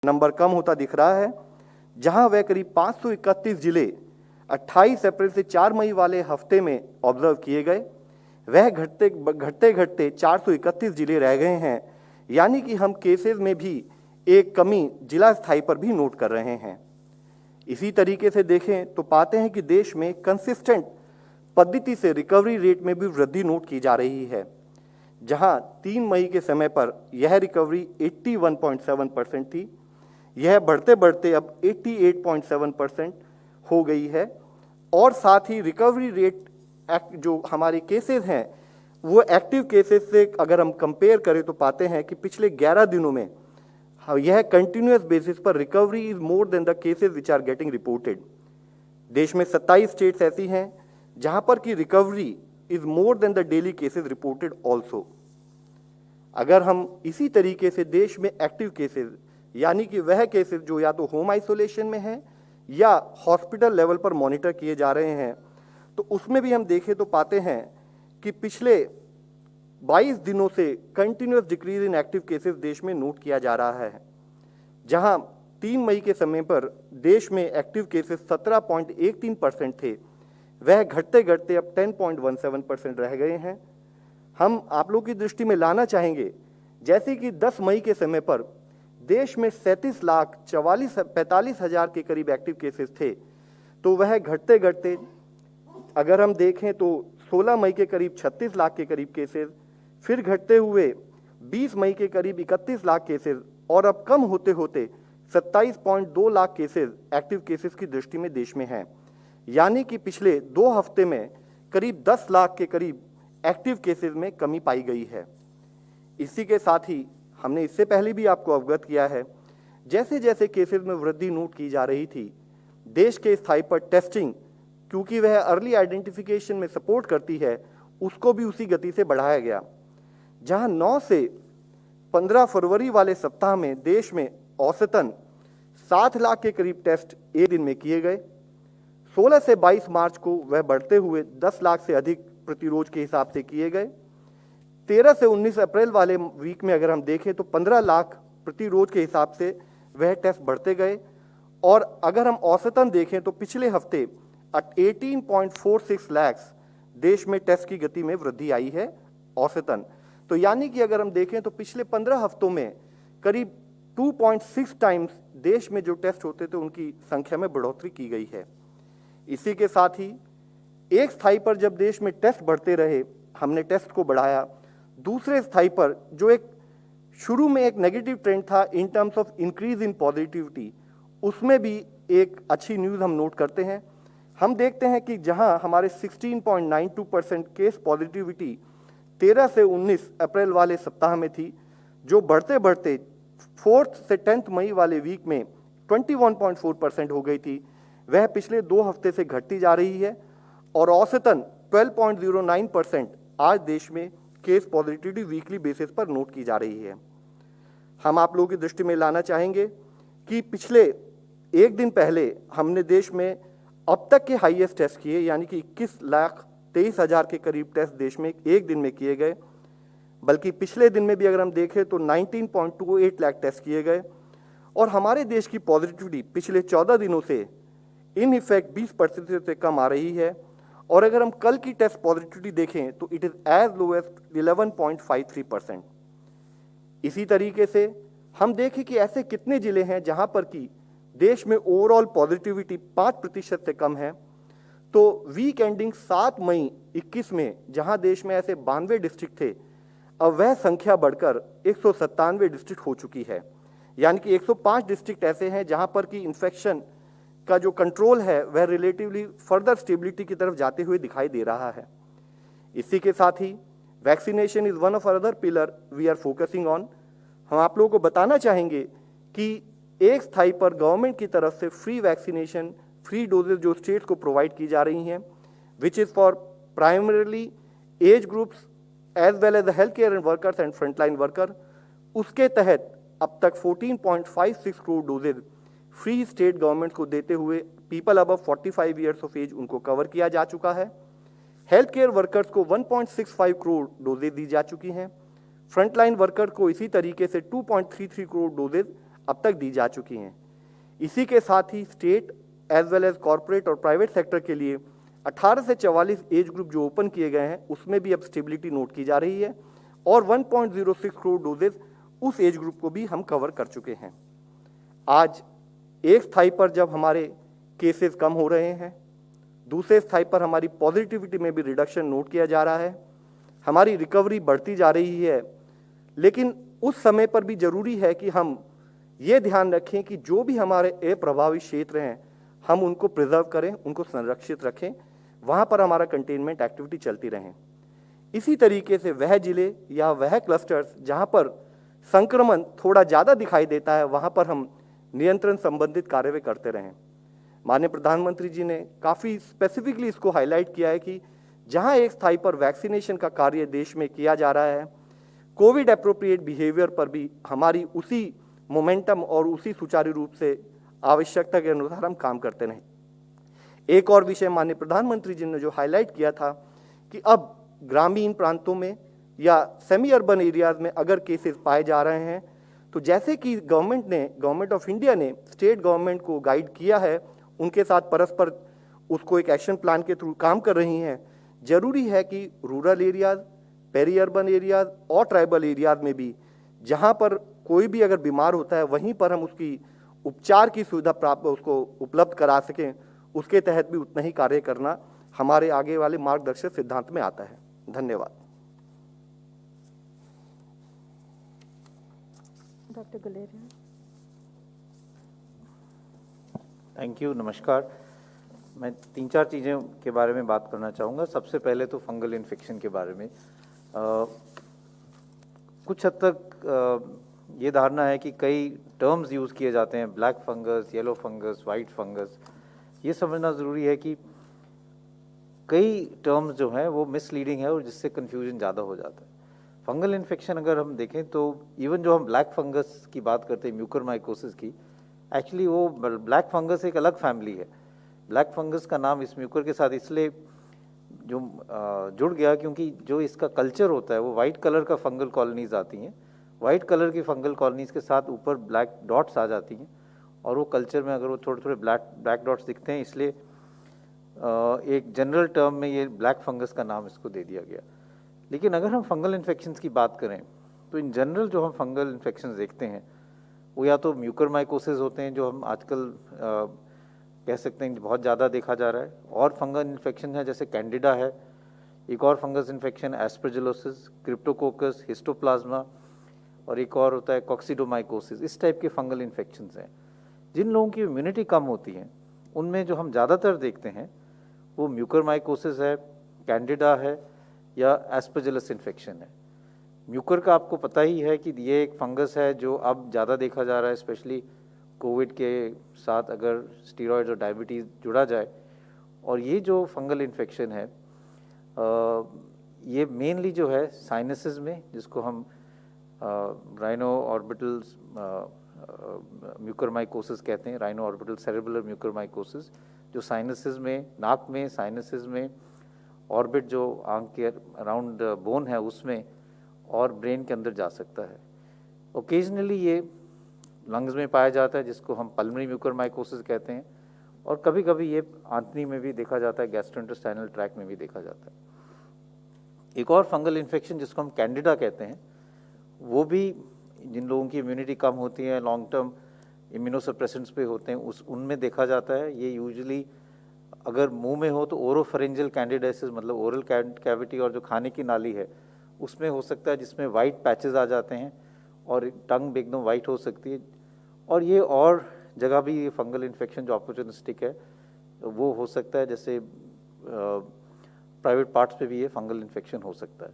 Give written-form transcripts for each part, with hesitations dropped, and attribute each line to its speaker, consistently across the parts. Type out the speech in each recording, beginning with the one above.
Speaker 1: Number कम होता दिख रहा है, जहां वह करीब 531 जिले 28 अप्रैल से 4 मई वाले हफ्ते में ऑब्जर्व किए गए। वह घटते घटते 431 जिले रह गए हैं, यानी कि हम केसेस में भी एक कमी जिला स्थाई पर भी नोट कर रहे हैं। इसी तरीके से देखें तो पाते हैं कि देश में कंसिस्टेंट पद्धति से रिकवरी रेट में भी वृद्धि नोट की जा रही है, जहां 3 मई के समय पर यह रिकवरी 81.7% थी। यह बढ़ते बढ़ते अब 88.7% हो गई है और साथ ही रिकवरी रेट जो हमारे केसेस हैं वो एक्टिव केसेस से अगर हम कंपेयर करें तो पाते हैं कि पिछले 11 दिनों में यह कंटिन्यूअस बेसिस पर recovery is more than the cases which are getting reported. देश में 27 स्टेट्स ऐसी हैं जहां पर की recovery is more than the daily cases reported also. अगर हम इसी तरीके से देश में एक्टिव केसेस यानी कि वह केसेस जो या तो होम आइसोलेशन में हैं या हॉस्पिटल लेवल पर मॉनिटर किए जा रहे हैं, तो उसमें भी हम देखें तो पाते हैं कि पिछले 22 दिनों से continuous decrease in active cases देश में नोट किया जा रहा है, जहां 3 मई के समय पर देश में एक्टिव केसेस 17.13% थे, वह घटते घटते अब 10.17% रह गए हैं। हम आप लोग की दृष्टि में लाना चाहेंगे जैसे कि 10 मई के समय पर देश में 37,45,000 के करीब एक्टिव केसेस थे, तो वह घटते घटते अगर हम देखें तो 16 मई के करीब 36 लाख के करीब केसेस, फिर घटते हुए 20 मई के करीब 31 लाख केसेस और अब कम होते होते 27.2 लाख केसेस एक्टिव केसेस की दृष्टि में देश में हैं, यानी कि पिछले 2 हफ्ते में करीब 10 लाख के करीब एक्टिव केसेस में कमी पाई गई है। इसी के साथ ही हमने इससे पहले भी आपको अवगत किया है, जैसे जैसे केसेस में वृद्धि नोट की जा रही थी, देश के स्थाई पर टेस्टिंग, क्योंकि वह अर्ली आइडेंटिफिकेशन में सपोर्ट करती है, उसको भी उसी गति से बढ़ाया गया। जहां 9 से 15 फरवरी वाले सप्ताह में देश में औसतन 7 लाख के करीब टेस्ट एक दिन में किए गए। 16 से 22 मार्च को वह बढ़ते हुए 10 लाख से अधिक प्रतिरोज के हिसाब से किए गए। 13 से 19 अप्रैल वाले वीक में अगर हम देखें तो 15 लाख प्रतिरोज के हिसाब से वह टेस्ट बढ़ते गए और अगर हम औसतन देखें तो पिछले हफ्ते 18.46 लाख देश में टेस्ट की गति में वृद्धि आई है औसतन। तो यानी कि अगर हम देखें तो पिछले 15 हफ्तों में करीब 2.6 टाइम्स देश में जो टेस्ट होते थे उनकी संख्या में बढ़ोतरी की गई है। इसी के साथ ही एक स्थाई पर जब देश में टेस्ट बढ़ते रहे, हमने टेस्ट को बढ़ाया। दूसरे स्थाई पर जो एक शुरू में एक नेगेटिव ट्रेंड था इन terms of increase in positivity, उसमें भी एक अच्छी न्यूज़ हम नोट करते हैं। हम देखते हैं कि जहां हमारे 16.92% केस पॉजिटिविटी 13 से 19 अप्रैल वाले सप्ताह में थी, जो बढ़ते बढ़ते 4 से 10 मई वाले वीक में 21.4% हो गई थी, वह पिछले 2 हफ्ते से घटती जा रही है और औसतन 12.09% आज देश में केस पॉजिटिविटी वीकली बेसिस पर नोट की जा रही है। हम आप लोगों की दृष्टि में लाना चाहेंगे कि पिछले एक दिन पहले हमने देश में अब तक के हाईएस्ट टेस्ट किए, यानी कि 21,23,000 के करीब टेस्ट देश में एक दिन में किए गए, बल्कि पिछले दिन में भी अगर हम देखें तो 19.28 लाख टेस्ट किए गए और हमारे देश की पॉजिटिविटी पिछले 14 दिनों से इन इफेक्ट 20% से कम आ रही है और अगर हम कल की टेस्ट पॉजिटिविटी देखें तो it is as low as 11.53%। इसी तरीके से हम देखें कि ऐसे कितने जिले हैं जहां पर कि देश में ओवरऑल पॉजिटिविटी 5% से कम है। तो वीक एंडिंग 7 मई 21 में जहां देश में ऐसे 92 डिस्ट्रिक्ट थे, अब वह संख्या बढ़कर 197 डिस्ट्रिक्ट हो चुकी है, यानी कि 105 डिस्ट्रिक्ट ऐसे हैं जहां पर कि इन्फेक्शन का जो कंट्रोल है वह रिलेटिवली फर्दर स्टेबिलिटी की तरफ जाते हुए दिखाई दे रहा है। इसी के साथ ही vaccination is one of other pillar we are focusing on. हम आप लोगों को बताना चाहेंगे कि एक स्थाई पर गवर्नमेंट की तरफ से फ्री वैक्सीनेशन, फ्री डोजेज जो स्टेट्स को प्रोवाइड की जा रही हैं, which is for primarily age groups as well as the health care and workers and frontline worker, उसके तहत अब तक 14.56 crore doses free state government को देते हुए people above 45 years of age उनको कवर किया जा चुका है। हेल्थ केयर वर्कर्स को 1.65 करोड़ डोजेज दी जा चुकी हैं। फ्रंटलाइन वर्कर को इसी तरीके से 2.33 करोड़ डोजेज अब तक दी जा चुकी हैं। इसी के साथ ही state as well as corporate और प्राइवेट सेक्टर के लिए 18 से 44 एज ग्रुप जो ओपन किए गए हैं उसमें भी अब स्टेबिलिटी नोट की जा रही है और 1.06 करोड़ डोजेज उस एज ग्रुप को भी हम कवर कर चुके हैं। आज एक स्थाई पर जब हमारे केसेस कम हो रहे हैं, दूसरे स्थाई पर हमारी पॉजिटिविटी में भी रिडक्शन नोट किया जा रहा है, हमारी रिकवरी बढ़ती जा रही है, लेकिन उस समय पर भी जरूरी है कि हम ये ध्यान रखें कि जो भी हमारे अप्रभावित क्षेत्र हैं हम उनको प्रिजर्व करें, उनको संरक्षित रखें, वहाँ पर हमारा कंटेनमेंट एक्टिविटी चलती रहें। इसी तरीके से वह जिले या वह क्लस्टर्स जहाँ पर संक्रमण थोड़ा ज़्यादा दिखाई देता है वहाँ पर हम नियंत्रण संबंधित कार्य करते रहें। माननीय प्रधानमंत्री जी ने काफ़ी स्पेसिफिकली इसको हाईलाइट किया है कि जहाँ एक स्थाई पर वैक्सीनेशन का कार्य देश में किया जा रहा है, कोविड एप्रोप्रिएट बिहेवियर पर भी हमारी उसी मोमेंटम और उसी सुचारू रूप से आवश्यकता के अनुसार हम काम करते रहें। एक और विषय माननीय प्रधानमंत्री जी ने जो हाईलाइट किया था कि अब ग्रामीण प्रांतों में या सेमी अर्बन एरियाज में अगर केसेस पाए जा रहे हैं तो जैसे कि गवर्नमेंट ऑफ इंडिया ने स्टेट गवर्नमेंट को गाइड किया है, उनके साथ परस्पर उसको एक एक्शन प्लान के थ्रू काम कर रही हैं। जरूरी है कि rural areas, peri urban areas और ट्राइबल एरियाज में भी जहां पर कोई भी अगर बीमार होता है वहीं पर हम उसकी उपचार की सुविधा प्राप्त उसको उपलब्ध करा सकें, उसके तहत भी उतना ही कार्य करना हमारे आगे वाले मार्गदर्शक सिद्धांत में आता है। धन्यवाद।
Speaker 2: डॉक्टर गुलेरिया।
Speaker 3: थैंक यू, नमस्कार। मैं 3-4 चीज़ों के बारे में बात करना चाहूँगा। सबसे पहले तो फंगल इन्फेक्शन के बारे में कुछ हद तक ये धारणा है कि कई टर्म्स यूज़ किए जाते हैं, black fungus, yellow fungus, white fungus. ये समझना ज़रूरी है कि कई टर्म्स जो हैं वो मिसलीडिंग है और जिससे कन्फ्यूजन ज़्यादा हो जाता है। फंगल इन्फेक्शन अगर हम देखें तो इवन जो हम ब्लैक फंगस की बात करते हैं, म्यूकरमाइकोसिस की, एक्चुअली वो ब्लैक फंगस एक अलग फैमिली है। ब्लैक फंगस का नाम इस म्यूकर के साथ इसलिए जो जुड़ गया क्योंकि जो इसका कल्चर होता है वो वाइट कलर का फंगल कॉलोनीज आती हैं। वाइट कलर की फंगल कॉलोनीज के साथ ऊपर ब्लैक डॉट्स आ जाती हैं और वो कल्चर में अगर वो थोड़े थोड़े ब्लैक डॉट्स दिखते हैं, इसलिए एक जनरल टर्म में ये ब्लैक फंगस का नाम इसको दे दिया गया। लेकिन अगर हम फंगल इन्फेक्शंस की बात करें तो इन जनरल जो हम फंगल इन्फेक्शंस देखते हैं वो या तो म्यूकरमाइकोसिस होते हैं, जो हम आजकल कह सकते हैं बहुत ज़्यादा देखा जा रहा है, और फंगल इन्फेक्शन है जैसे कैंडिडा है, एक और fungus infection aspergillosis, Cryptococcus, histoplasma, और एक और होता है कॉक्सिडोमाइकोसिस। इस टाइप के फंगल इन्फेक्शंस हैं। जिन लोगों की इम्यूनिटी कम होती है उनमें जो हम ज़्यादातर देखते हैं वो म्यूकरमाइकोसिस है, कैंडिडा है या एस्परजिलस इन्फेक्शन है। म्यूकर का आपको पता ही है कि ये एक फंगस है जो अब ज़्यादा देखा जा रहा है, स्पेशली कोविड के साथ अगर स्टीरॉयड्स और डायबिटीज़ जुड़ा जाए। और ये जो फंगल इन्फेक्शन है ये मेनली जो है साइनसेस में, जिसको हम राइनो ऑर्बिटल म्यूकरमाइकोसिस कहते हैं, राइनो ऑर्बिटल सेरेब्रल म्यूकरमाइकोसिस, जो साइनसेस में, नाक में, साइनसेस में, ऑर्बिट जो आंख के अराउंड बोन है उसमें और ब्रेन के अंदर जा सकता है। ओकेजनली ये लंग्स में पाया जाता है जिसको हम पल्मोनरी म्यूकरमाइकोसिस कहते हैं, और कभी कभी ये आंतनी में भी देखा जाता है, गैस्ट्रोइंटेस्टाइनल ट्रैक्ट में भी देखा जाता है। एक और फंगल इन्फेक्शन जिसको हम कैंडिडा कहते हैं, वो भी जिन लोगों की इम्यूनिटी कम होती है, लॉन्ग टर्म इम्यूनोसप्रेसेंट्स पे होते हैं, उनमें देखा जाता है। ये यूजुअली अगर मुंह में हो तो ओरोफेरेंजियल कैंडिडाइसिस, मतलब ओरल कैविटी और जो खाने की नाली है उसमें हो सकता है, जिसमें वाइट पैचेस आ जाते हैं और टंग भी एकदम वाइट हो सकती है। और ये और जगह भी ये फंगल इन्फेक्शन जो अपॉर्चुनिस्टिक है वो हो सकता है, जैसे प्राइवेट पार्ट्स पे भी ये फंगल इन्फेक्शन हो सकता है।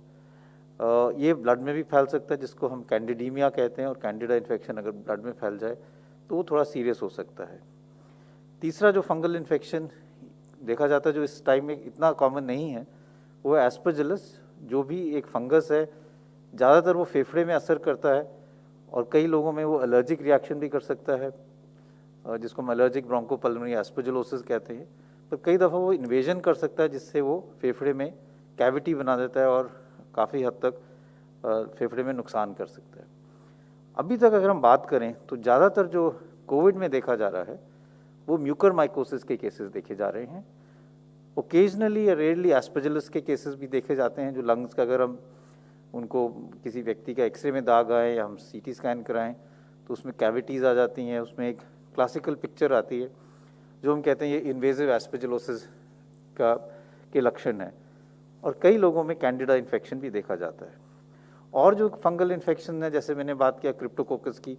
Speaker 3: ये ब्लड में भी फैल सकता है जिसको हम कैंडिडीमिया कहते हैं, और कैंडिडा इन्फेक्शन अगर ब्लड में फैल जाए तो वो थोड़ा सीरियस हो सकता है। तीसरा जो फंगल इन्फेक्शन देखा जाता है जो इस टाइम में इतना कॉमन नहीं है वो है एस्परजिलस, जो भी एक फंगस है। ज़्यादातर वो फेफड़े में असर करता है और कई लोगों में वो एलर्जिक रिएक्शन भी कर सकता है, जिसको हम एलर्जिक ब्रोंकोपल्मोनरी एस्परजिलोसिस कहते हैं। पर कई दफ़ा वो इन्वेजन कर सकता है जिससे वो फेफड़े में कैविटी बना देता है और काफ़ी हद तक फेफड़े में नुकसान कर सकता है। अभी तक अगर हम बात करें तो ज़्यादातर जो कोविड में देखा जा रहा है वो म्यूकरमाइकोसिस के केसेस देखे जा रहे हैं। ओकेजनली या रेयरली एस्परजिलस के केसेस भी देखे जाते हैं, जो लंग्स का अगर हम उनको किसी व्यक्ति का एक्सरे में दाग आए या हम सीटी स्कैन कराएं तो उसमें कैविटीज़ आ जाती हैं, उसमें एक क्लासिकल पिक्चर आती है जो हम कहते हैं ये इन्वेजिव एस्परजिलोसिस के लक्षण हैं। और कई लोगों में कैंडिडा इन्फेक्शन भी देखा जाता है। और जो फंगल इन्फेक्शन है, जैसे मैंने बात किया क्रिप्टोकोकस की,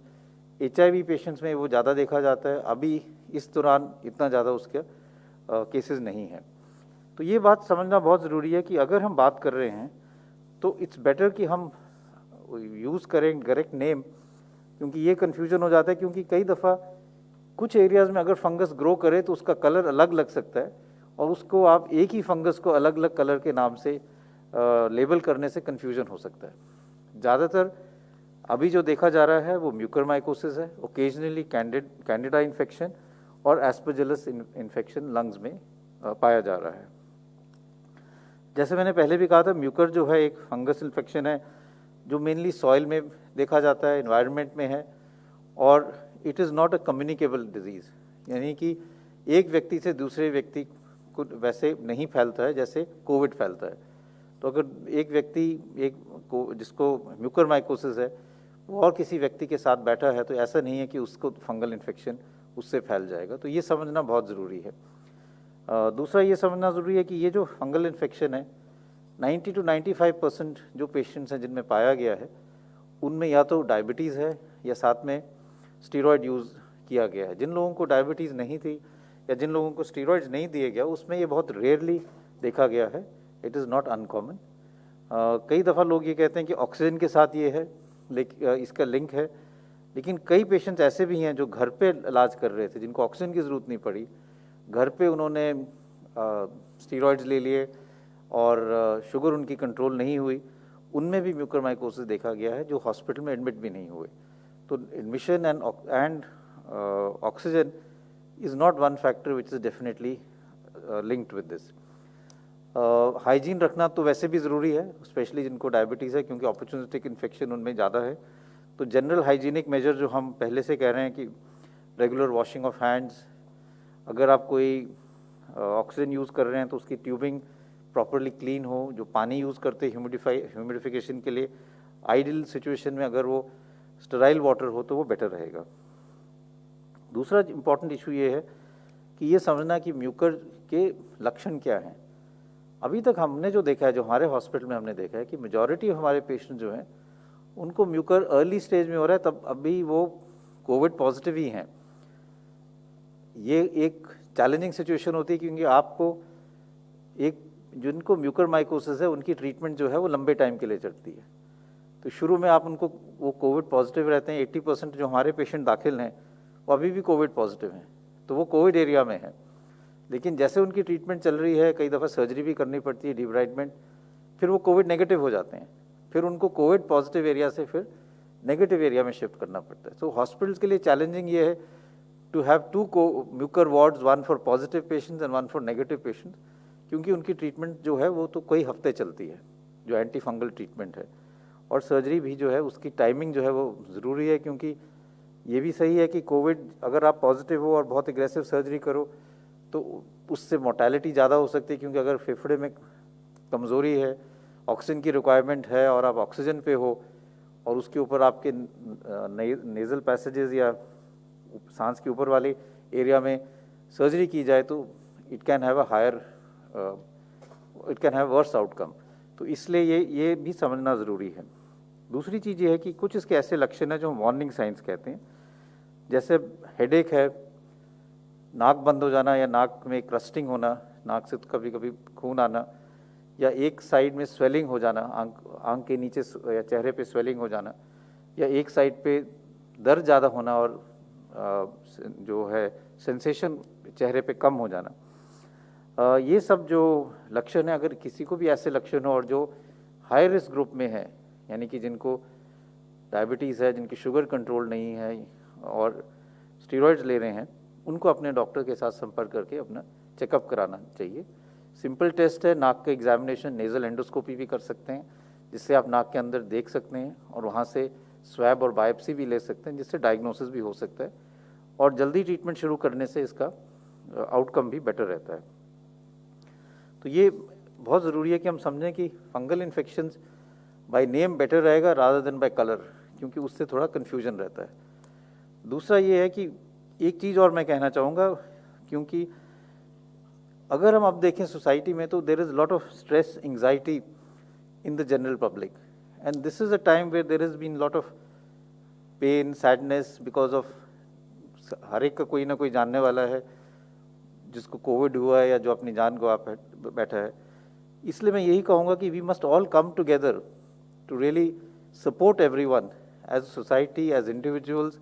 Speaker 3: HIV पेशेंट्स में वो ज़्यादा देखा जाता है। अभी इस दौरान इतना ज़्यादा उसके केसेस नहीं हैं। तो ये बात समझना बहुत ज़रूरी है कि अगर हम बात कर रहे हैं तो इट्स बेटर कि हम यूज़ करें करेक्ट नेम, क्योंकि ये कन्फ्यूजन हो जाता है। क्योंकि कई दफ़ा कुछ एरियाज़ में अगर फंगस ग्रो करे तो उसका कलर अलग लग सकता है और उसको आप एक ही फंगस को अलग अलग कलर के नाम से लेबल करने से कन्फ्यूजन हो सकता है। ज़्यादातर अभी जो देखा जा रहा है वो म्यूकरमाइकोसिस है, ओकेजनली कैंडिडा इन्फेक्शन और एस्परजिलस इन्फेक्शन लंग्स में पाया जा रहा है। जैसे मैंने पहले भी कहा था, म्यूकर जो है एक फंगस इन्फेक्शन है जो मेनली सॉइल में देखा जाता है, एनवायरनमेंट में है, और it is not a communicable disease, यानी कि एक व्यक्ति से दूसरे व्यक्ति को वैसे नहीं फैलता है जैसे कोविड फैलता है। तो अगर एक व्यक्ति जिसको म्यूकरमाइकोसिस है वो और किसी व्यक्ति के साथ बैठा है तो ऐसा नहीं है कि उसको फंगल इन्फेक्शन उससे फैल जाएगा। तो ये समझना बहुत ज़रूरी है। दूसरा ये समझना ज़रूरी है कि ये जो फंगल इन्फेक्शन है 90 to 95% जो पेशेंट्स हैं जिनमें पाया गया है उनमें या तो डायबिटीज़ है या साथ में स्टीरॉयड यूज़ किया गया है। जिन लोगों को डायबिटीज़ नहीं थी या जिन लोगों को स्टीरॉयड्स नहीं दिए गया उसमें ये बहुत रेयरली देखा गया है। It is not uncommon. कई दफ़ा लोग ये कहते हैं कि ऑक्सीजन के साथ ये है, लेकिन इसका लिंक है, लेकिन कई पेशेंट्स ऐसे भी हैं जो घर पे इलाज कर रहे थे जिनको ऑक्सीजन की ज़रूरत नहीं पड़ी, घर पे उन्होंने स्टीरॉयड्स ले लिए और शुगर उनकी कंट्रोल नहीं हुई, उनमें भी म्यूकरमाइकोसिस देखा गया है जो हॉस्पिटल में एडमिट भी नहीं हुए। तो admission and oxygen is not one factor which is definitely linked with this. Hygiene रखना तो वैसे भी ज़रूरी है, स्पेशली जिनको डायबिटीज़ है, क्योंकि अपॉर्चुनिस्टिक इन्फेक्शन उनमें ज़्यादा है। तो जनरल हाइजीनिक मेजर जो हम पहले से कह रहे हैं कि रेगुलर वॉशिंग ऑफ हैंड्स, अगर आप कोई ऑक्सीजन यूज़ कर रहे हैं तो उसकी ट्यूबिंग प्रॉपरली क्लीन हो, जो पानी यूज़ करते हैं ह्यूमिडिफिकेशन के लिए आइडियल सिचुएशन में अगर वो स्टेराइल वाटर हो तो वो बेटर रहेगा। दूसरा इम्पॉर्टेंट इशू ये है कि ये समझना कि म्यूकर के लक्षण क्या हैं। अभी तक हमने जो देखा है, जो हमारे हॉस्पिटल में हमने देखा है कि मेजॉरिटी हमारे पेशेंट जो हैं उनको म्यूकर अर्ली स्टेज में हो रहा है, तब अभी वो कोविड पॉजिटिव ही हैं। ये एक चैलेंजिंग सिचुएशन होती है क्योंकि आपको एक जिनको म्यूकरमाइकोसिस है उनकी ट्रीटमेंट जो है वो लंबे टाइम के लिए चलती है। तो शुरू में आप उनको वो कोविड पॉजिटिव रहते हैं। 80% जो हमारे पेशेंट दाखिल हैं वो अभी भी कोविड पॉजिटिव हैं, तो वो कोविड एरिया में है। लेकिन जैसे उनकी ट्रीटमेंट चल रही है, कई दफ़ा सर्जरी भी करनी पड़ती है, डिब्राइडमेंट, फिर वो कोविड नेगेटिव हो जाते हैं, फिर उनको कोविड पॉजिटिव एरिया से फिर नेगेटिव एरिया में शिफ्ट करना पड़ता है। तो हॉस्पिटल्स के लिए चैलेंजिंग ये है to have 2 mucor wards, 1 for positive patients and 1 for negative patients, क्योंकि उनकी ट्रीटमेंट जो है वो तो कई हफ्ते चलती है, जो एंटी फंगल ट्रीटमेंट है। और सर्जरी भी जो है उसकी टाइमिंग जो है वो ज़रूरी है, क्योंकि ये भी सही है कि कोविड अगर आप पॉजिटिव हो और बहुत एग्रेसिव सर्जरी करो तो उससे मोर्टेलिटी ज़्यादा हो सकती है, क्योंकि अगर फेफड़े में कमज़ोरी है, ऑक्सीजन की रिक्वायरमेंट है और आप ऑक्सीजन पे हो और उसके ऊपर आपके नेज़ल पैसेजेस या सांस के ऊपर वाले एरिया में सर्जरी की जाए तो it can have worse outcome. तो इसलिए ये भी समझना ज़रूरी है। दूसरी चीज़ ये है कि कुछ इसके ऐसे लक्षण हैं जो वार्निंग साइंस कहते हैं, जैसे हेडेक है, नाक बंद हो जाना या नाक में क्रस्टिंग होना, नाक से कभी कभी खून आना, या एक साइड में स्वेलिंग हो जाना, आंख के नीचे या चेहरे पे स्वेलिंग हो जाना, या एक साइड पे दर्द ज़्यादा होना और जो है सेंसेशन चेहरे पे कम हो जाना। ये सब जो लक्षण है, अगर किसी को भी ऐसे लक्षण हो और जो हाई रिस्क ग्रुप में है, यानी कि जिनको डायबिटीज़ है, जिनकी शुगर कंट्रोल नहीं है और स्टीरॉयड्स ले रहे हैं, उनको अपने डॉक्टर के साथ संपर्क करके अपना चेकअप कराना चाहिए। सिंपल टेस्ट है, नाक का एग्जामिनेशन, नेज़ल एंडोस्कोपी भी कर सकते हैं, जिससे आप नाक के अंदर देख सकते हैं और वहाँ से स्वैब और बायोप्सी भी ले सकते हैं, जिससे डायग्नोसिस भी हो सकता है और जल्दी ट्रीटमेंट शुरू करने से इसका आउटकम भी बेटर रहता है। तो ये बहुत ज़रूरी है कि हम समझें कि fungal infections by name better रहेगा रादर देन बाय कलर, क्योंकि उससे थोड़ा कन्फ्यूजन रहता है। दूसरा ये है कि एक चीज़ और मैं कहना चाहूँगा, क्योंकि अगर हम अब देखें सोसाइटी में तो there is lot of stress anxiety in the general public, and this is a time where there is been lot of pain sadness because of, हर एक का कोई ना कोई जानने वाला है जिसको कोविड हुआ है या जो अपनी जान गवा बैठा है। इसलिए मैं यही कहूँगा कि we must all come together to really support everyone as society, as individuals,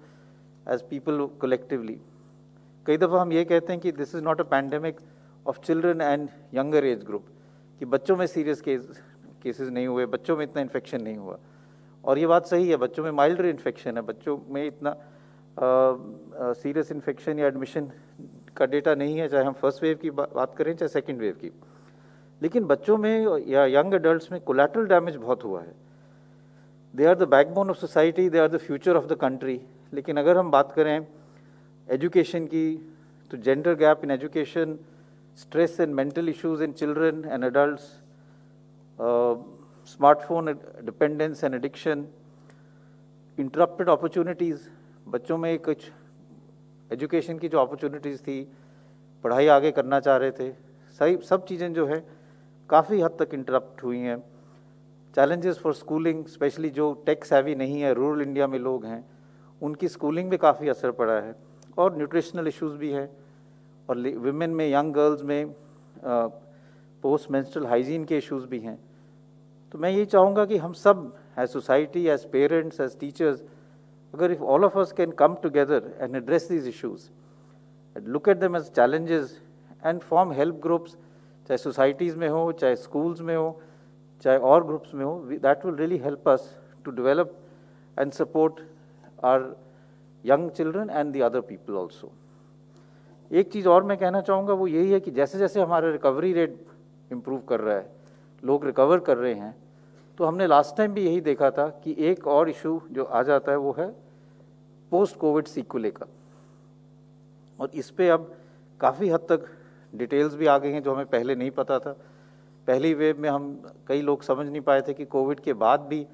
Speaker 3: as people collectively. कई दफ़ा हम ये कहते हैं कि this is not a pandemic of children and younger age group, कि बच्चों में सीरियस केसेस नहीं हुए, बच्चों में इतना इन्फेक्शन नहीं हुआ, और ये बात सही है, बच्चों में माइल्डर इन्फेक्शन है, बच्चों में इतना सीरियस इन्फेक्शन या एडमिशन का डेटा नहीं है, चाहे हम फर्स्ट वेव की बात करें चाहे सेकेंड वेव की। लेकिन बच्चों में या यंग एडल्ट्स में कोलैटरल डैमेज बहुत हुआ है। They are the backbone of society, they are the future of the country. लेकिन अगर हम बात करें एजुकेशन की, तो gender gap in education, stress and mental issues in children and adults, smartphone dependence and addiction, interrupted opportunities, बच्चों में कुछ एजुकेशन की जो अपॉर्चुनिटीज़ थी, पढ़ाई आगे करना चाह रहे थे, सही सब चीज़ें जो है काफ़ी हद तक इंटरप्ट हुई हैं। चैलेंजेस फॉर स्कूलिंग, स्पेशली जो टेक सेवी नहीं है, रूरल इंडिया में लोग हैं, उनकी स्कूलिंग में काफ़ी असर पड़ा है, और न्यूट्रिशनल इश्यूज भी हैं, और विमेन में, यंग गर्ल्स में पोस्ट मेंस्ट्रुअल हाइजीन के इश्यूज भी हैं। तो मैं ये चाहूँगा कि हम सब as society, as parents, as teachers, अगर if all of us can come together and address these issues, look at them as challenges and form help groups, चाहे सोसाइटीज़ में हो, चाहे स्कूल्स में हो, चाहे और ग्रुप्स में हो, that will really help us to develop and support our young children and the other people also. एक चीज़ और मैं कहना चाहूँगा, वो यही है कि जैसे जैसे हमारा रिकवरी रेट इम्प्रूव कर रहा है, लोग रिकवर कर रहे हैं, तो हमने लास्ट टाइम भी यही देखा था कि एक और इशू जो आ जाता है वो है पोस्ट कोविड सीक्वले का, और इस पे अब काफ़ी हद तक डिटेल्स भी आ गई हैं जो हमें पहले नहीं पता था। पहली वेव में हम कई लोग समझ नहीं पाए थे कि कोविड के बाद भी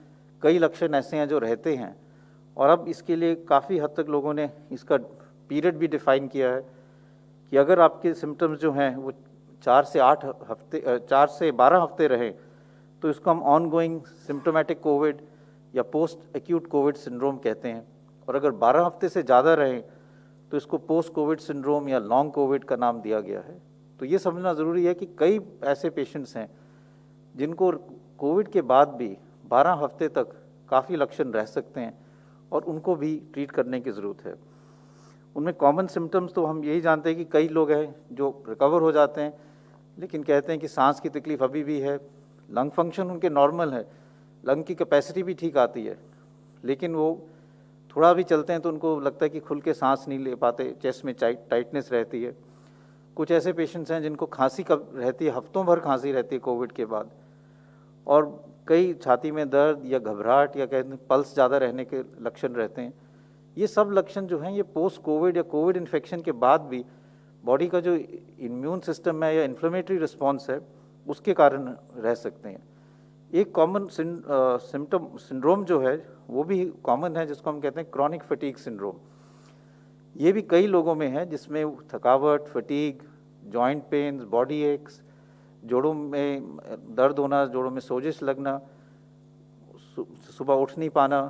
Speaker 3: कई लक्षण ऐसे हैं जो रहते हैं, और अब इसके लिए काफ़ी हद तक लोगों ने इसका पीरियड भी डिफ़ाइन किया है कि अगर आपके सिम्टम्स जो हैं वो 4 से 12 हफ्ते रहें तो इसको हम ऑन गोइंग सिम्टोमेटिक कोविड या पोस्ट एक्यूट कोविड सिंड्रोम कहते हैं, और अगर 12 हफ्ते से ज़्यादा रहें तो इसको पोस्ट कोविड सिंड्रोम या लॉन्ग कोविड का नाम दिया गया है। तो ये समझना ज़रूरी है कि कई ऐसे पेशेंट्स हैं जिनको कोविड के बाद भी 12 हफ्ते तक काफ़ी लक्षण रह सकते हैं, और उनको भी ट्रीट करने की ज़रूरत है। उनमें कॉमन सिम्टम्स तो हम यही जानते हैं कि कई लोग हैं जो रिकवर हो जाते हैं, लेकिन कहते हैं कि सांस की तकलीफ़ अभी भी है, लंग फंक्शन उनके नॉर्मल है, लंग की कैपेसिटी भी ठीक आती है, लेकिन वो थोड़ा भी चलते हैं तो उनको लगता है कि खुल के सांस नहीं ले पाते, चेस्ट में टाइटनेस रहती है। कुछ ऐसे पेशेंट्स हैं जिनको खांसी कब रहती है, हफ्तों भर खांसी रहती है कोविड के बाद, और कई छाती में दर्द या घबराहट या कहते हैं पल्स ज़्यादा रहने के लक्षण रहते हैं। ये सब लक्षण जो हैं ये पोस्ट कोविड या कोविड इन्फेक्शन के बाद भी बॉडी का जो इम्यून सिस्टम है या इन्फ्लेमेटरी रिस्पॉन्स है उसके कारण रह सकते हैं। एक कॉमन सिंड्रोम जो है वो भी कॉमन है, जिसको हम कहते हैं क्रॉनिक फटीग सिंड्रोम। ये भी कई लोगों में है, जिसमें थकावट, fatigue, joint pains, body aches, जोड़ों में दर्द होना, जोड़ों में सोजिश लगना, सुबह उठ नहीं पाना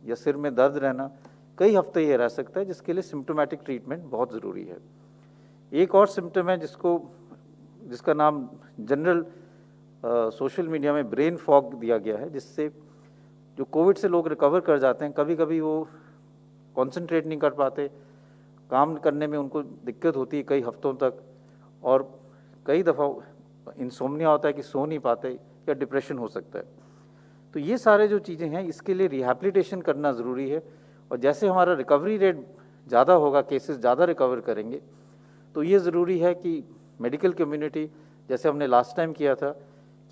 Speaker 3: या सिर में दर्द रहना, कई हफ्ते ये रह सकता है, जिसके लिए सिम्टोमेटिक ट्रीटमेंट बहुत ज़रूरी है। एक और सिम्टम है जिसका नाम जनरल सोशल मीडिया में ब्रेन फॉग दिया गया है, जिससे जो कोविड से लोग रिकवर कर जाते हैं, कभी कभी वो कंसंट्रेट नहीं कर पाते, काम करने में उनको दिक्कत होती है कई हफ्तों तक, और कई दफ़ा इंसोम्निया होता है कि सो नहीं पाते, या डिप्रेशन हो सकता है। तो ये सारे जो चीज़ें हैं इसके लिए रिहैबिलिटेशन करना ज़रूरी है, और जैसे हमारा रिकवरी रेट ज़्यादा होगा, केसेस ज़्यादा रिकवर करेंगे, तो ये ज़रूरी है कि मेडिकल कम्युनिटी, जैसे हमने लास्ट टाइम किया था,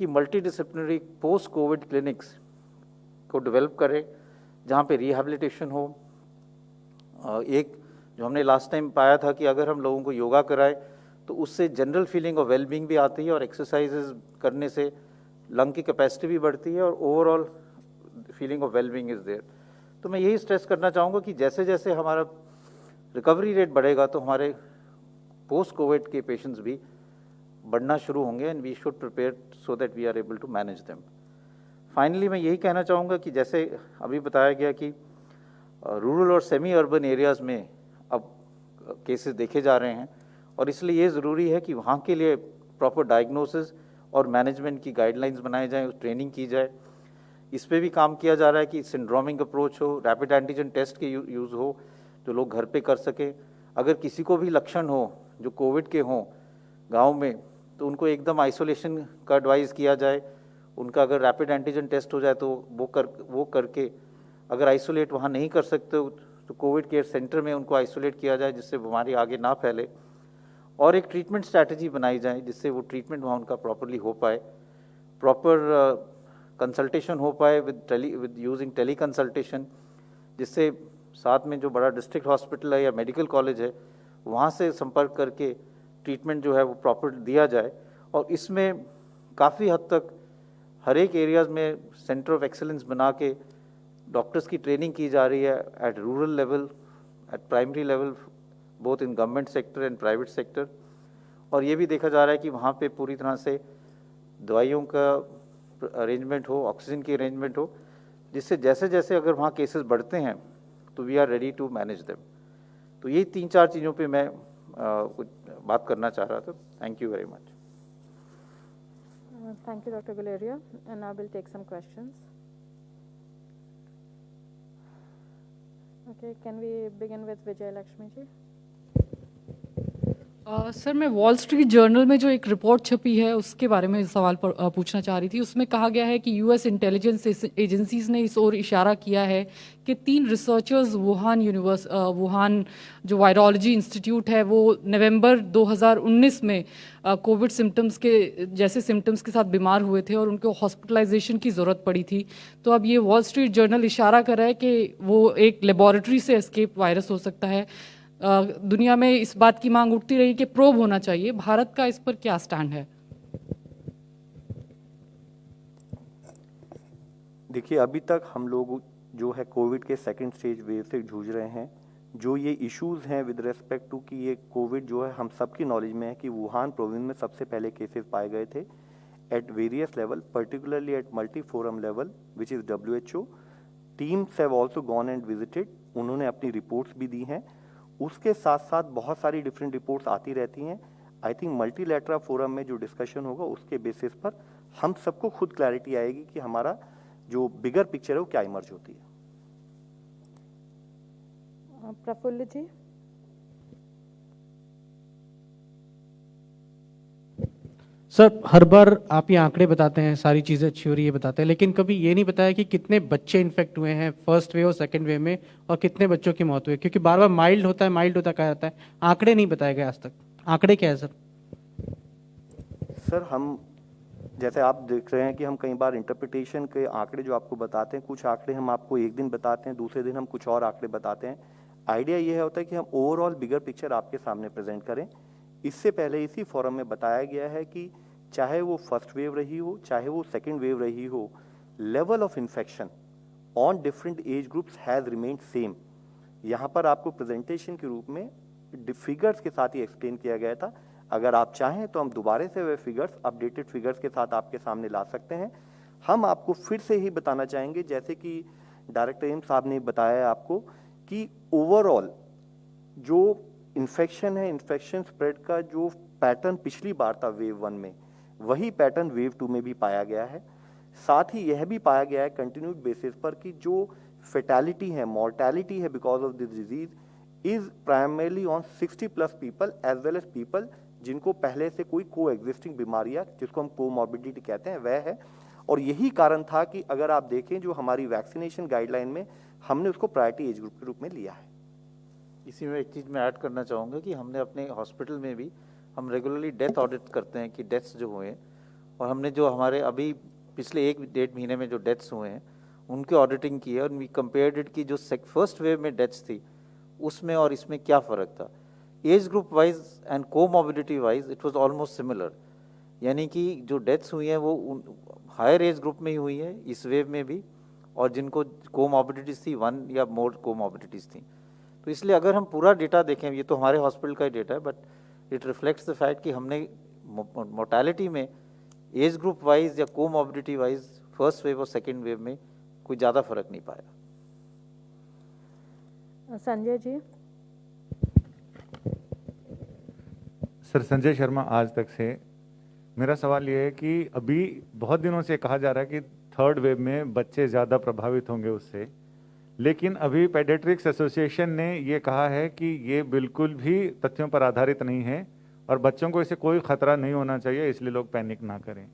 Speaker 3: कि multi disciplinary post Covid clinics को डेवलप करें, जहाँ पे रिहैबिलिटेशन हो। एक जो हमने लास्ट टाइम पाया था कि अगर हम लोगों को योगा कराएं तो उससे जनरल फीलिंग ऑफ वेलबींग भी आती है और एक्सरसाइजेज करने से लंग की कैपेसिटी भी बढ़ती है और overall feeling of wellbeing is there. तो मैं यही स्ट्रेस करना चाहूँगा कि जैसे जैसे हमारा रिकवरी रेट बढ़ेगा तो हमारे पोस्ट कोविड के पेशेंट्स भी बढ़ना शुरू होंगे and we should prepare so that we are able to manage them. Finally मैं यही कहना चाहूँगा कि जैसे अभी बताया गया कि रूरल और सेमी अर्बन एरियाज़ में अब केसेस देखे जा रहे हैं और इसलिए ये ज़रूरी है कि वहाँ के लिए प्रॉपर डायग्नोसिस और मैनेजमेंट की गाइडलाइंस बनाए जाएँ, ट्रेनिंग की जाए। इस पे भी काम किया जा रहा है कि सिंड्रोमिक अप्रोच हो, रैपिड एंटीजन टेस्ट के यूज़ हो जो लोग घर पे कर सकें। अगर किसी को भी लक्षण हो जो कोविड के हों गांव में तो उनको एकदम आइसोलेशन का एडवाइस किया जाए। उनका अगर रैपिड एंटीजन टेस्ट हो जाए तो वो करके अगर आइसोलेट वहाँ नहीं कर सकते तो कोविड केयर सेंटर में उनको आइसोलेट किया जाए जिससे बीमारी आगे ना फैले और एक ट्रीटमेंट स्ट्रैटेजी बनाई जाए जिससे वो ट्रीटमेंट वहाँ उनका प्रॉपरली हो पाए, प्रॉपर कंसल्टेशन हो पाए विद यूजिंग टेली कंसल्टेशन, जिससे साथ में जो बड़ा डिस्ट्रिक्ट हॉस्पिटल है या मेडिकल कॉलेज है वहाँ से संपर्क करके ट्रीटमेंट जो है वो प्रॉपर दिया जाए। और इसमें काफ़ी हद तक हर एक एरियाज़ में सेंटर ऑफ एक्सेलेंस बना के डॉक्टर्स की ट्रेनिंग की जा रही है at rural level, at primary level, both in government sector and private sector. और ये भी देखा जा रहा है कि वहाँ पे पूरी तरह से दवाइयों का अरेंजमेंट हो, ऑक्सीजन की अरेंजमेंट हो, जिससे जैसे जैसे अगर वहाँ केसेस बढ़ते हैं तो we are ready to manage them. तो ये 3-4 चीज़ों पे मैं कुछ बात करना चाह रहा था। Thank you very much.
Speaker 2: Thank you, Dr. Guleria. And now we'll take some questions. Okay, can we begin with Vijay Lakshmi ji?
Speaker 4: Sir मैं वॉल स्ट्रीट जर्नल में जो एक रिपोर्ट छपी है उसके बारे में सवाल पूछना चाह रही थी। उसमें कहा गया है कि यूएस इंटेलिजेंस एजेंसीज ने इस ओर इशारा किया है कि 3 रिसर्चर्स वुहान जो वायरोलॉजी इंस्टीट्यूट है वो नवंबर 2019 में कोविड सिम्टम्स के जैसे सिम्टम्स के साथ बीमार हुए थे और उनको हॉस्पिटलाइजेशन की ज़रूरत पड़ी थी। तो अब ये वॉल स्ट्रीट जर्नल इशारा कर रहा है कि वो एक लेबॉरेटरी से एस्केप वायरस हो सकता है। दुनिया में इस बात की मांग उठती रही कि प्रोब होना चाहिए। भारत का इस पर क्या स्टैंड है?
Speaker 1: देखिए, अभी तक हम लोग जो है कोविड के सेकंड स्टेज वेव से जूझ रहे हैं। जो ये इश्यूज हैं विद रेस्पेक्ट टू कि ये कोविड जो है हम सबकी नॉलेज में है कि वुहान प्रोविंस में सबसे पहले केसेस पाए गए थे at various level, particularly at multi forum level which is WHO। Teams have also gone and visited, उन्होंने अपनी रिपोर्ट्स भी दी हैं। उसके साथ साथ बहुत सारी डिफरेंट रिपोर्ट्स आती रहती हैं। आई थिंक मल्टीलैटरल फोरम में जो डिस्कशन होगा उसके बेसिस पर हम सबको खुद क्लैरिटी आएगी कि हमारा जो बिगर पिक्चर है वो क्या इमर्ज होती है।
Speaker 2: प्रफुल्ल जी।
Speaker 5: सर, हर बार आप ये आंकड़े बताते हैं, सारी चीज़ें अच्छी हो रही है बताते हैं, लेकिन कभी ये नहीं बताया कि कितने बच्चे इन्फेक्ट हुए हैं फर्स्ट वेव और सेकंड वेव में और कितने बच्चों की मौत हुई है। क्योंकि बार बार माइल्ड होता कहा जाता है, आंकड़े नहीं बताए गए आज तक। आंकड़े क्या है सर?
Speaker 1: सर, हम जैसे आप देख रहे हैं कि हम कई बार इंटरप्रिटेशन के आंकड़े जो आपको बताते हैं, कुछ आंकड़े हम आपको एक दिन बताते हैं, दूसरे दिन हम कुछ और आंकड़े बताते हैं। आइडिया ये होता है कि हम ओवरऑल बिगर पिक्चर आपके सामने प्रेजेंट करें। इससे पहले इसी फोरम में बताया गया है कि चाहे वो फर्स्ट वेव रही हो, चाहे वो सेकेंड वेव रही हो, level of infection on different age groups has remained same. यहाँ पर आपको प्रेजेंटेशन के रूप में फिगर्स के साथ ही एक्सप्लेन किया गया था। अगर आप चाहें तो हम दोबारा से वे फिगर्स अपडेटेड फिगर्स के साथ आपके सामने ला सकते हैं। हम आपको फिर से ही बताना चाहेंगे, जैसे कि डायरेक्टर एम्स साहब ने बताया आपको कि ओवरऑल जो इन्फेक्शन है, इन्फेक्शन स्प्रेड का जो पैटर्न पिछली बार था वेव 1 में, वही पैटर्न वेव 2 में भी पाया गया है। साथ ही यह भी पाया गया है कंटिन्यूड बेसिस पर कि जो फेटालिटी है, मॉर्टेलिटी है because of this disease is primarily on 60+ people as well as people जिनको पहले से कोई को एग्जिस्टिंग बीमारियां, जिसको हम कोमॉर्बिडिटी कहते हैं, वह है। और यही कारण था कि अगर आप देखें जो हमारी वैक्सीनेशन गाइडलाइन में हमने उसको प्रायोरिटी एज ग्रुप के रूप में लिया है।
Speaker 3: इसी में एक चीज़ मैं ऐड करना चाहूँगा कि हमने अपने हॉस्पिटल में भी हम रेगुलरली डेथ ऑडिट करते हैं कि डेथ्स जो हुए हैं, और हमने जो हमारे अभी पिछले 1-1.5 महीने में जो डेथ्स हुए हैं उनके ऑडिटिंग की है और वी कंपेयर्ड इट कि जो फर्स्ट वेव में डेथ्स थी उसमें और इसमें क्या फ़र्क था। Age group wise and comorbidity wise it was almost similar, यानी कि जो डेथ्स हुई हैं वो हायर एज ग्रुप में ही हुई है इस वेव में भी, और जिनको कोमॉर्बिडिटीज़ थी 1 या मोर कोमॉर्बिडिटीज़ थी। तो इसलिए अगर हम पूरा डेटा देखें, ये तो हमारे हॉस्पिटल का ही डेटा है, but it reflects the fact कि हमने मोर्टेलिटी में एज ग्रुप वाइज या कोमॉर्बिडिटी वाइज फर्स्ट वेव और सेकेंड वेव में कोई ज़्यादा फर्क नहीं पाया।
Speaker 2: संजय जी।
Speaker 6: सर, संजय शर्मा आज तक से। मेरा सवाल ये है कि अभी बहुत दिनों से कहा जा रहा है कि थर्ड वेव में बच्चे ज़्यादा प्रभावित होंगे उससे, लेकिन अभी पेडियाट्रिक्स एसोसिएशन ने ये कहा है कि ये बिल्कुल भी तथ्यों पर आधारित नहीं है और बच्चों को इससे कोई खतरा नहीं होना चाहिए, इसलिए लोग पैनिक ना करें।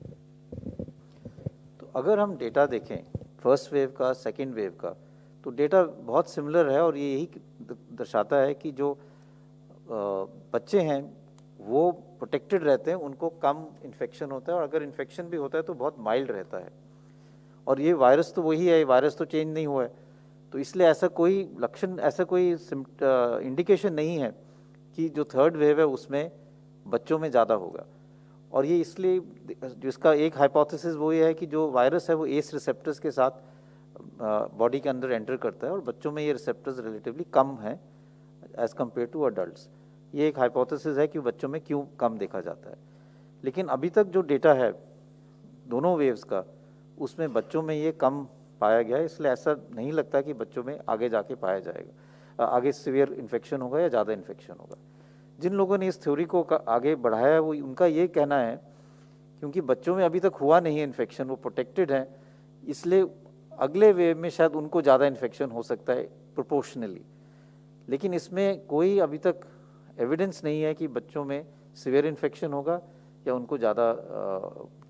Speaker 3: तो अगर हम डेटा देखें फर्स्ट वेव का, सेकेंड वेव का, तो डेटा बहुत सिमिलर है और ये यही दर्शाता है कि जो बच्चे हैं वो प्रोटेक्टेड रहते हैं, उनको कम इन्फेक्शन होता है और अगर इन्फेक्शन भी होता है तो बहुत माइल्ड रहता है। और ये वायरस तो वही है, वायरस तो चेंज नहीं हुआ है, तो इसलिए ऐसा कोई लक्षण, ऐसा कोई इंडिकेशन नहीं है कि जो थर्ड वेव है उसमें बच्चों में ज़्यादा होगा। और ये इसलिए, जिसका एक हाइपोथेसिस वो ये है कि जो वायरस है वो एस रिसेप्टर्स के साथ बॉडी के अंदर एंटर करता है और बच्चों में ये रिसेप्टर्स रिलेटिवली कम हैं एज़ कम्पेयर टू अडल्ट्स। ये एक हाइपोथेसिस है कि बच्चों में क्यों कम देखा जाता है, लेकिन अभी तक जो डेटा है दोनों वेव्स का, उसमें बच्चों में ये कम पाया गया है, इसलिए ऐसा नहीं लगता कि बच्चों में आगे जाके पाया जाएगा, आगे सीवियर इन्फेक्शन होगा या ज़्यादा इन्फेक्शन होगा। जिन लोगों ने इस थ्योरी को आगे बढ़ाया है वो, उनका ये कहना है क्योंकि बच्चों में अभी तक हुआ नहीं है इन्फेक्शन, वो प्रोटेक्टेड हैं, इसलिए अगले वेव में शायद उनको ज़्यादा इन्फेक्शन हो सकता है प्रोपोर्शनली, लेकिन इसमें कोई अभी तक एविडेंस नहीं है कि बच्चों में सीवियर इन्फेक्शन होगा या उनको ज़्यादा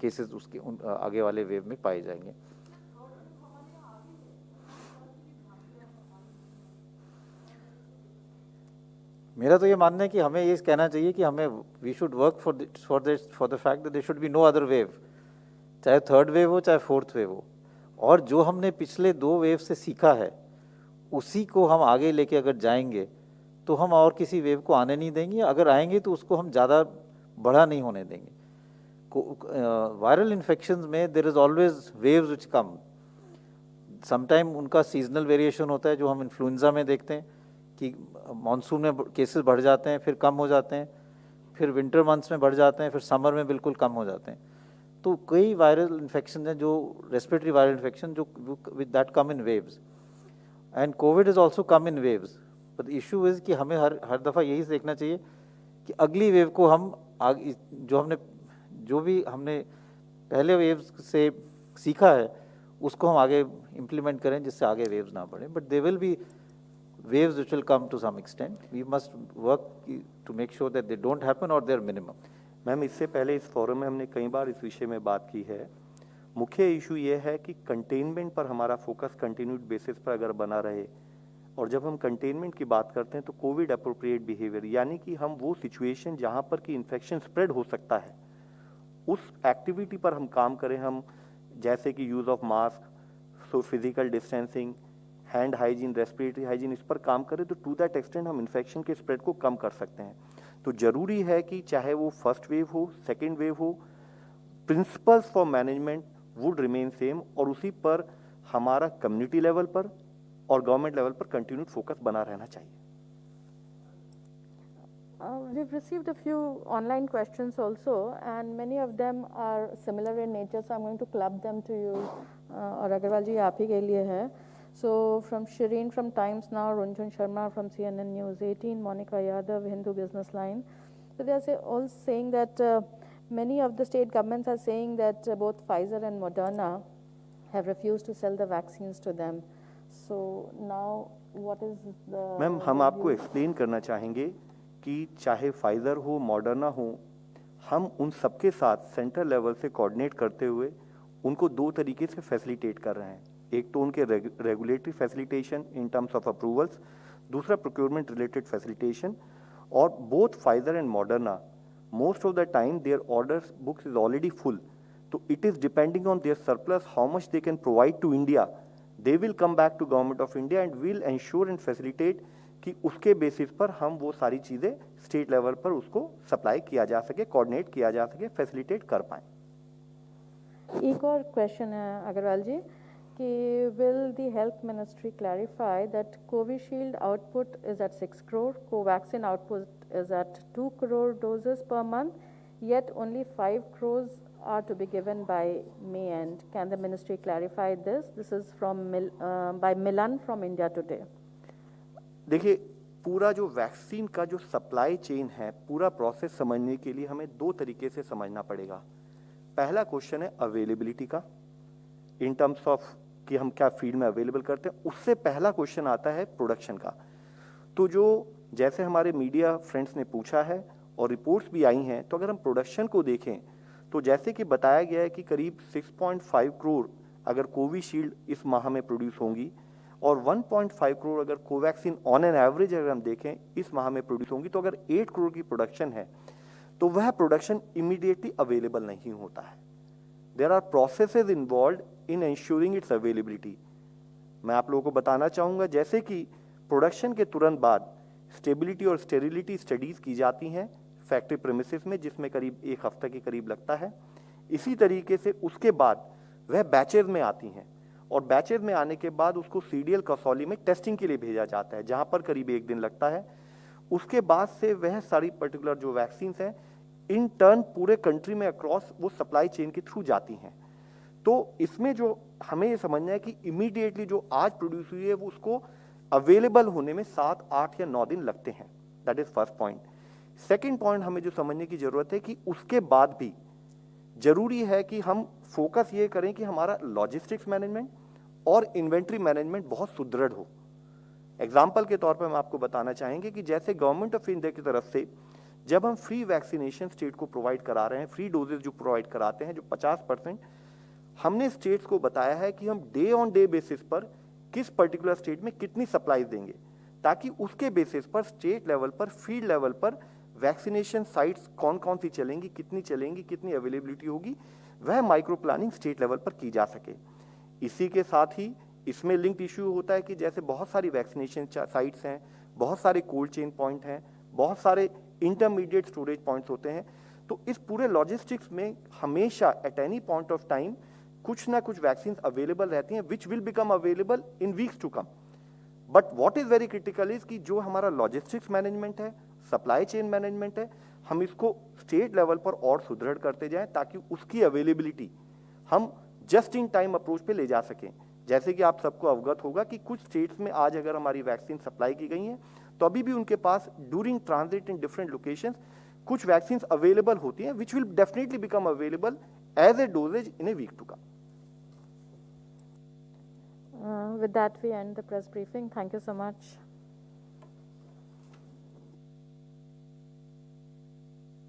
Speaker 3: केसेस उसके आगे वाले वेव में पाए जाएंगे। मेरा तो ये मानना है कि हमें ये कहना चाहिए कि हमें we should work for the fact that there should be no other wave, चाहे थर्ड वेव हो चाहे फोर्थ वेव हो, और जो हमने पिछले 2 वेव से सीखा है उसी को हम आगे लेके अगर जाएंगे तो हम और किसी वेव को आने नहीं देंगे, अगर आएंगे तो उसको हम ज़्यादा बड़ा नहीं होने देंगे। वायरल इन्फेक्शंस में there is always waves which come, sometime उनका सीजनल वेरिएशन होता है जो हम इन्फ्लुएंजा में देखते हैं कि मानसून में केसेस बढ़ जाते हैं फिर कम हो जाते हैं, फिर विंटर मंथ्स में बढ़ जाते हैं, फिर समर में बिल्कुल कम हो जाते हैं। तो कई वायरल इन्फेक्शन हैं जो रेस्पिरेटरी वायरल इन्फेक्शन जो with that come in waves, and Covid is also come in waves. But issue is कि हमें हर दफ़ा यही देखना चाहिए कि अगली वेव को हम आगे जो भी हमने पहले वेव से सीखा है उसको हम आगे इम्प्लीमेंट करें जिससे आगे वेव्स ना बढ़ें। But they will be waves which will come to some extent. We must work to make sure that they don't happen or they're minimum.
Speaker 1: Ma'am, इससे पहले इस फोरम में हमने कई बार इस विषय में बात की है। मुख्य इशू ये है कि कंटेनमेंट पर हमारा फोकस कंटिन्यूड बेसिस पर अगर बना रहे, और जब हम कंटेनमेंट की बात करते हैं तो कोविड अप्रोप्रिएट बिहेवियर, यानी कि हम वो सिचुएशन जहाँ पर कि इन्फेक्शन स्प्रेड हो सकता है उस एक्टिविटी पर हम काम करें। हम जैसे कि use of mask, so physical distancing, hand hygiene, respiratory hygiene, इस पर काम करें तो टू दैट एक्सटेंट हम इन्फेक्शन के स्प्रेड को कम कर सकते हैं। तो ज़रूरी है कि चाहे वो फर्स्ट वेव हो, सेकेंड वेव हो, principles for management would remain same, और उसी पर हमारा कम्युनिटी लेवल पर और गवर्नमेंट लेवल पर कंटिन्यूड फोकस बना रहना चाहिए।
Speaker 2: We've received a few online questions also, and many of them are similar in nature, so I'm going to club them to you. और अग्रवाल जी आप ही के लिए है। So from Shireen from Times Now, Runjhun Sharma from CNN News 18, Monica Yadav, Hindu Business Line. So they are all saying that many of the state governments are saying that both Pfizer and Moderna have refused to sell the vaccines to them. So now what is the...
Speaker 1: ma'am, हम आपको explain करना चाहेंगे कि चाहे Pfizer हो, Moderna हो, हम उन सबके साथ सेंट्रल लेवल से कोऑर्डिनेट करते हुए उनको 2 तरीके से फैसिलिटेट कर रहे हैं। एक तो उनके regulatory facilitation in terms of approvals, दूसरा प्रोक्योरमेंट रिलेटेड फैसिलिटेशन। और both Pfizer and Moderna most of the time their order books is already full, तो it is depending on their surplus how much they can provide to India, they will come back to government of India and will ensure and facilitate कि उसके basis पर हम वो सारी चीज़ें state level पर उसको सप्लाई किया जा सके, कोऑर्डिनेट किया जा सके, फैसिलिटेट कर पाएँ।
Speaker 2: एक और क्वेश्चन है अग्रवाल जी कि will the health ministry clarify that Covishield output is at 6 crore, Covaxin output is at 2 crore doses per month, yet only 5 crores are to be given by May end. Can the ministry clarify this? This is from by Milan from India Today.
Speaker 1: देखिए, पूरा जो vaccine का जो supply chain है, पूरा process समझने के लिए हमें दो तरीके से समझना पड़ेगा। पहला क्वेश्चन है अवेलेबिलिटी का, इन टर्म्स ऑफ कि हम क्या फील्ड में अवेलेबल करते हैं। उससे पहला क्वेश्चन आता है प्रोडक्शन का। तो जो जैसे हमारे मीडिया फ्रेंड्स ने पूछा है और रिपोर्ट्स भी आई हैं, तो अगर हम प्रोडक्शन को देखें तो जैसे कि बताया गया है कि करीब 6.5 करोड़ अगर कोविशील्ड इस माह में प्रोड्यूस होंगी और 1.5 करोड़ अगर कोवैक्सीन ऑन एन एवरेज अगर हम देखें इस माह में प्रोड्यूस होंगी, तो अगर 8 करोड़ की प्रोडक्शन है तो वह प्रोडक्शन इमीडिएटली अवेलेबल नहीं होता है। There are processes involved in ensuring its availability. मैं आप लोगों को बताना चाहूँगा जैसे कि प्रोडक्शन के तुरंत बाद स्टेबिलिटी और स्टेरिलिटी स्टडीज़ की जाती हैं फैक्ट्री प्रेमिसेस में, जिसमें करीब 1 हफ्ते के करीब लगता है। इसी तरीके से उसके बाद वह बैचेज में आती हैं और बैचेज में आने के बाद उसको सीडीएल कसौली में टेस्टिंग के लिए भेजा जाता है, जहाँ पर करीब 1 दिन लगता है। उसके बाद से वह सारी पर्टिकुलर जो वैक्सीन हैं इन टर्न पूरे कंट्री में अक्रॉस वो सप्लाई चेन के थ्रू जाती हैं। तो इसमें जो हमें ये समझना है कि इमीडिएटली जो आज प्रोड्यूस हुई है वो उसको अवेलेबल होने में 7, 8 या 9 दिन लगते हैं। That is first point. Second point हमें जो समझने की जरूरत है कि उसके बाद भी जरूरी है कि हम फोकस ये करें कि हमारा लॉजिस्टिक्स मैनेजमेंट और इन्वेंट्री मैनेजमेंट बहुत सुदृढ़ हो। एग्जाम्पल के तौर पर हम आपको बताना चाहेंगे कि जैसे गवर्नमेंट ऑफ इंडिया की तरफ से जब हम फ्री वैक्सीनेशन स्टेट को प्रोवाइड करा रहे हैं, फ्री डोजेज जो प्रोवाइड कराते हैं जो 50%, हमने स्टेट्स को बताया है कि हम डे ऑन डे बेसिस पर किस पर्टिकुलर स्टेट में कितनी सप्लाईज देंगे, ताकि उसके बेसिस पर स्टेट लेवल पर, फील्ड लेवल पर वैक्सीनेशन साइट्स कौन कौन सी चलेंगी, कितनी अवेलेबिलिटी होगी, वह माइक्रो प्लानिंग स्टेट लेवल पर की जा सके। इसी के साथ ही इसमें लिंक्ड इश्यू होता है कि जैसे बहुत सारी वैक्सीनेशन साइट्स हैं, बहुत सारे कोल्ड चेन पॉइंट हैं, बहुत सारे इंटरमीडिएट स्टोरेज पॉइंट्स होते हैं। तो इस पूरे लॉजिस्टिक्स में हमेशा at any point of time कुछ ना कुछ वैक्सीन अवेलेबल रहती हैं which will become available in weeks to come. But what is very critical is कि जो हमारा लॉजिस्टिक्स मैनेजमेंट है, सप्लाई चेन मैनेजमेंट है, हम इसको स्टेट लेवल पर और सुदृढ़ करते जाएं ताकि उसकी अवेलेबिलिटी हम जस्ट इन टाइम अप्रोच पे ले जा सकें। जैसे कि आप सबको अवगत होगा कि कुछ स्टेट्स में आज अगर हमारी वैक्सीन सप्लाई की गई हैं तो अभी भी उनके पास during transit in different locations कुछ वैक्सीन अवेलेबल होती हैं which will definitely become available as a doses in a week to come.
Speaker 2: With that, we end the press briefing. Thank you so much.